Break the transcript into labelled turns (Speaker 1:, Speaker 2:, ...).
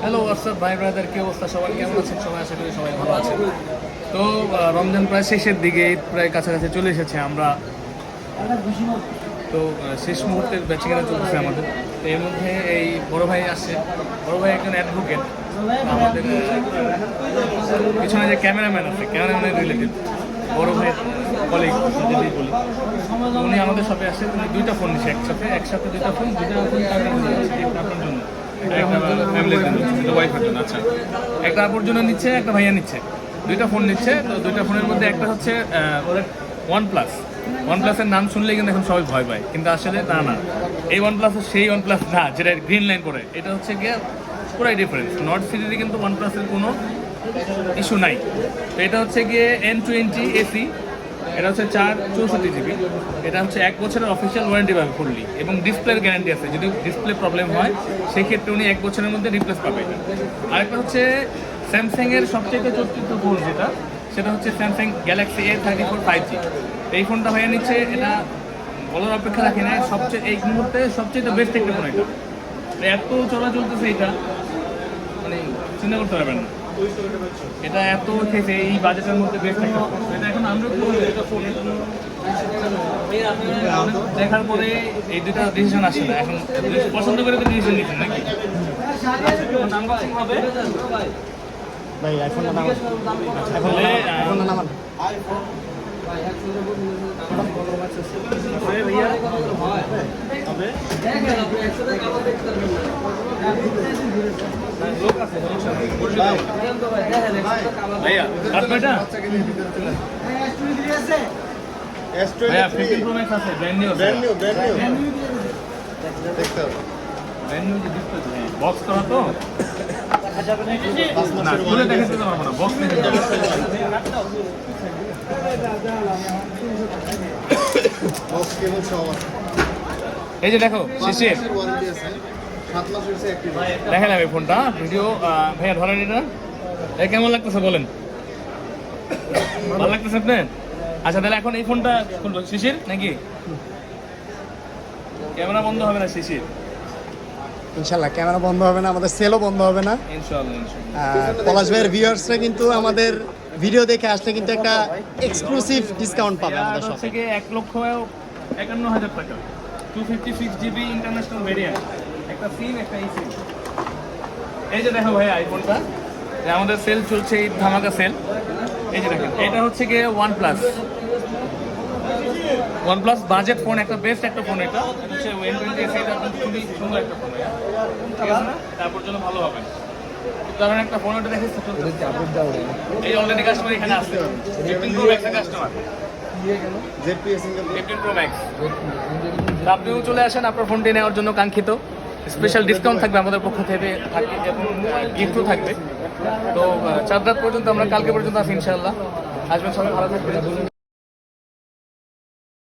Speaker 1: Hello WhatsApp ভাই brother, কি অবস্থা? সবাই কেমন আছেন? সবাই আশা করি সবাই ভালো আছেন। তো রমজান প্রায় শেষের দিকে, ঈদ প্রায় কাছাকাছি চলে এসেছে। আমরা তো শেষ মুহূর্তের বেচাকেনা চলতেছে আমাদের। তো এর মধ্যে এই বড় ভাই আসছে। বড় ভাই একজন অ্যাডভোকেট। আমাদের পিছনে যে ক্যামেরাম্যান আছে, ক্যামেরাম্যানের রিলেটেড বড় ভাইয়ের কলিগ যদি বলি, তো উনি আমাদের শপে আসছে। উনি দুইটা ফোন নিচ্ছে একসাথে দুইটা ফোন আপনার জন্য, ফ্যামিলির জন্য, ওয়াইফের জন্য। আচ্ছা, একটা আপুর জন্য নিচ্ছে, একটা ভাইয়া নিচ্ছে, দুইটা ফোন নিচ্ছে। তো দুইটা ফোনের মধ্যে একটা হচ্ছে ওয়ান প্লাসের নাম শুনলেই কিন্তু এখন সবাই ভয় পায়, কিন্তু আসলে তা না। এই ওয়ান প্লাস সেই ওয়ান প্লাস না যেটা গ্রিন লাইন করে, এটা হচ্ছে গিয়ে পুরাই ডিফারেন্স। নর্থ সিটিতে কিন্তু ওয়ান প্লাসের কোনো ইস্যু নাই। তো এটা হচ্ছে গিয়ে N20 AC, এটা হচ্ছে 464 GB। এটা হচ্ছে 1 বছরের অফিসিয়াল ওয়ারেন্টি পাবে ফুললি, এবং ডিসপ্লের গ্যারান্টি আছে। যদি ডিসপ্লে প্রবলেম হয় সেক্ষেত্রে উনি 1 বছরের মধ্যে রিপ্লেস পাবে। আরেকটা হচ্ছে স্যামসাংয়ের সবচেয়ে চর্চিত ফোন সেটা হচ্ছে স্যামসাং গ্যালাক্সি A34 5G। এই ফোনটা হয়ে নিচ্ছে, এটা বলার অপেক্ষা রাখি না, এই মুহূর্তে সবচেয়ে বেস্ট একটা ফোন। এটা এত চলা চলতেছে, এটা মানে চিন্তা করতে পারবেন না। এটা এত খেয়েছে, এই বাজেটের মধ্যে বেস্ট একটা ফোন। এটা এখন আমরা দেখার পরে এই দুটা ডিসিশন আসে না। এখন পছন্দ করে তো ডিসিশন নিচ্ছেন নাকি? আনবক্সিং হবে
Speaker 2: ভাই আইফোনটা নামান, আইফোনটা নামান।
Speaker 1: ভাইয়া 15 Pro Max আছে, ব্র্যান্ড নিউ বক্স করা তো না, খুলে দেখাতে পারবো না, বক্স নিতে যাবো। এই যে দেখো শিশির, দেখেন আমি ফোনটা ভিডিও ভাইয়া ধরেন। এটা কেমন লাগতেছে বলেন? ভালো লাগতেছে আপনার? আচ্ছা, তাহলে এখন এই ফোনটা খুলবো শিশির নাকি? ক্যামেরা বন্ধ হবে না শিশির?
Speaker 2: ইনশাল্লাহ ক্যামেরা বন্ধ হবে না, আমাদের সেলও বন্ধ হবে না
Speaker 1: ইনশাআল্লাহ।
Speaker 2: পলাশ ভাইয়ের ভিউয়ার্সরা কিন্তু আমাদের ভিডিও দেখে আসলে কিন্তু একটা এক্সক্লুসিভ ডিসকাউন্ট পাবে আমাদের
Speaker 1: হচ্ছে
Speaker 2: শপে।
Speaker 1: কি 1,51,000 টাকা, 256 GB ইন্টারন্যাশনাল ভেরিয়েন্ট, একটা সিম একটা ইসিম। এই যে দেখো ভাই আইফোনটা, আমাদের সেল চলছে, এই ধামাকা সেল। এই যে দেখেন, এটা হচ্ছে গিয়ে ওয়ান প্লাস বাজেট ফোন, একটা বেস্ট একটা ফোন। এটা হচ্ছে N20 AC, এটা খুবই সুন্দর একটা ফোন, ঠিক আছে না? তারপর জন্য ভালো হবে। কারণ একটা ফোন ওটা দেখেছে, এই অলরেডি কাস্টমার এখানে আছে, 15 Pro Max এর কাস্টমার, 15 Pro Max। আপনিও চলে আসেন আপনার ফোনটি নেওয়ার জন্য কাঙ্ক্ষিত। স্পেশাল ডিসকাউন্ট থাকবে আমাদের পক্ষ থেকে, এবং গিফটও থাকবে। তো 4 রাত পর্যন্ত, আমরা কালকে পর্যন্ত আছি ইনশাআল্লাহ। আসবেন, সবাই ভালো থাকবেন।